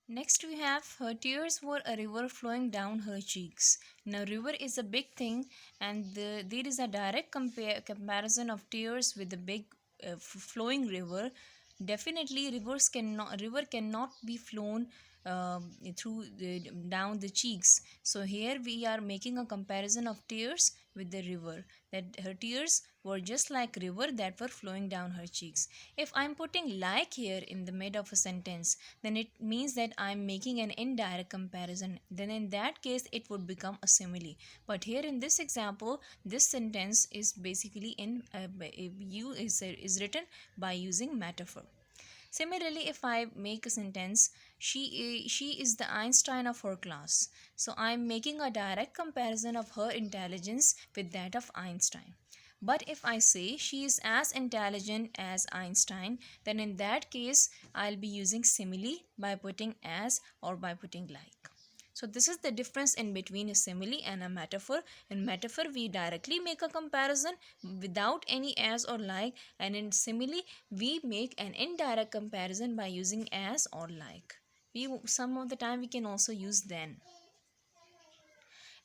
Next we have her tears were a river flowing down her cheeks. Now river is a big thing, and there is a direct comparison of tears with the big flowing river. Definitely river cannot be flown through down the cheeks. So here we are making a comparison of tears with the river, that her tears were just like river that were flowing down her cheeks. If I'm putting like here in the mid of a sentence, then it means that I'm making an indirect comparison. Then in that case it would become a simile. But here in this example, this sentence is basically is written by using metaphor. Similarly, if I make a sentence, she is the Einstein of her class. So I'm making a direct comparison of her intelligence with that of Einstein. But if I say she is as intelligent as Einstein, then in that case I'll be using simile by putting as or by putting like. So this is the difference in between a simile and a metaphor. In metaphor, we directly make a comparison without any as or like, and in simile, we make an indirect comparison by using as or like. Some of the time we can also use then.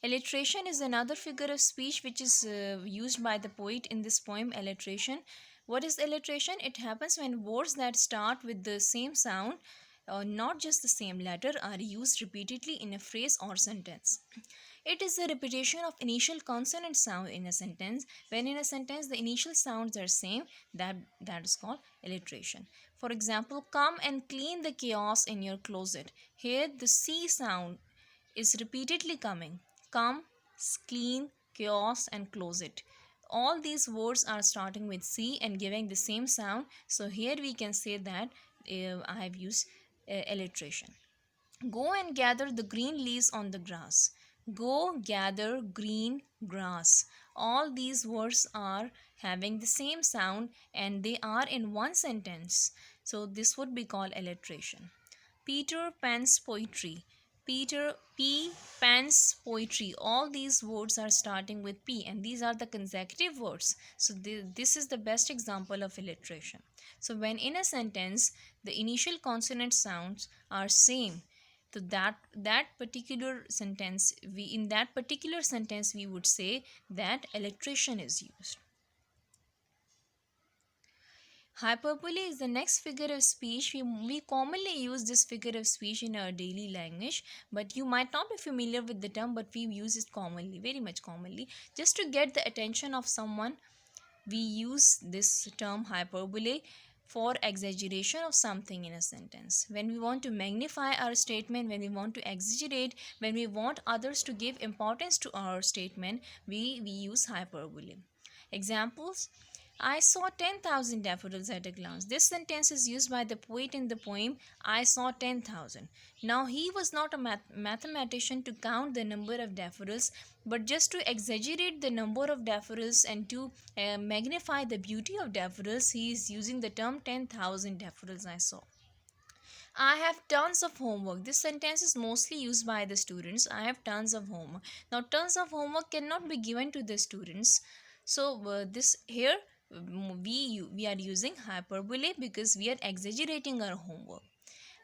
Alliteration is another figure of speech which is used by the poet in this poem Alliteration. What is alliteration? It happens when words that start with the same sound or not just the same letter are used repeatedly in a phrase or sentence. It is a repetition of initial consonant sound in a sentence. When in a sentence the initial sounds are same, that is called alliteration. For example, come and clean the chaos in your closet. Here the C sound is repeatedly coming. Come, clean, chaos, and closet. All these words are starting with C and giving the same sound. So here we can say that I have used alliteration. Go and gather the green leaves on the grass. Go gather green grass. All these words are having the same sound and they are in one sentence. So this would be called alliteration. Peter Pan's poetry. Peter P Pan's poetry. All these words are starting with P and these are the consecutive words. So this is the best example of alliteration. So when in a sentence the initial consonant sounds are same, so that particular sentence we would say that alliteration is used. Hyperbole is the next figure of speech. We commonly use this figure of speech in our daily language, but you might not be familiar with the term, but we use it commonly, very much commonly. Just to get the attention of someone, we use this term hyperbole for exaggeration of something in a sentence. When we want to magnify our statement, when we want to exaggerate, when we want others to give importance to our statement, we use hyperbole. Examples: I saw 10,000 daffodils at a glance. This sentence is used by the poet in the poem I saw 10,000. Now, he was not a mathematician to count the number of daffodils, but just to exaggerate the number of daffodils and to magnify the beauty of daffodils, he is using the term 10,000 daffodils I saw. I have tons of homework. This sentence is mostly used by the students. I have tons of homework. Now, tons of homework cannot be given to the students. So, this here we are using hyperbole because we are exaggerating our homework.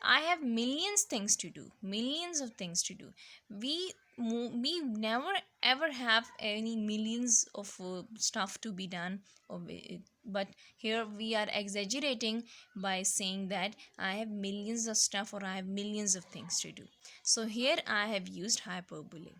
I have millions things to do, millions of things to do. We never ever have any millions of stuff to be done, but here we are exaggerating by saying that I have millions of stuff or I have millions of things to do. So here I have used hyperbole.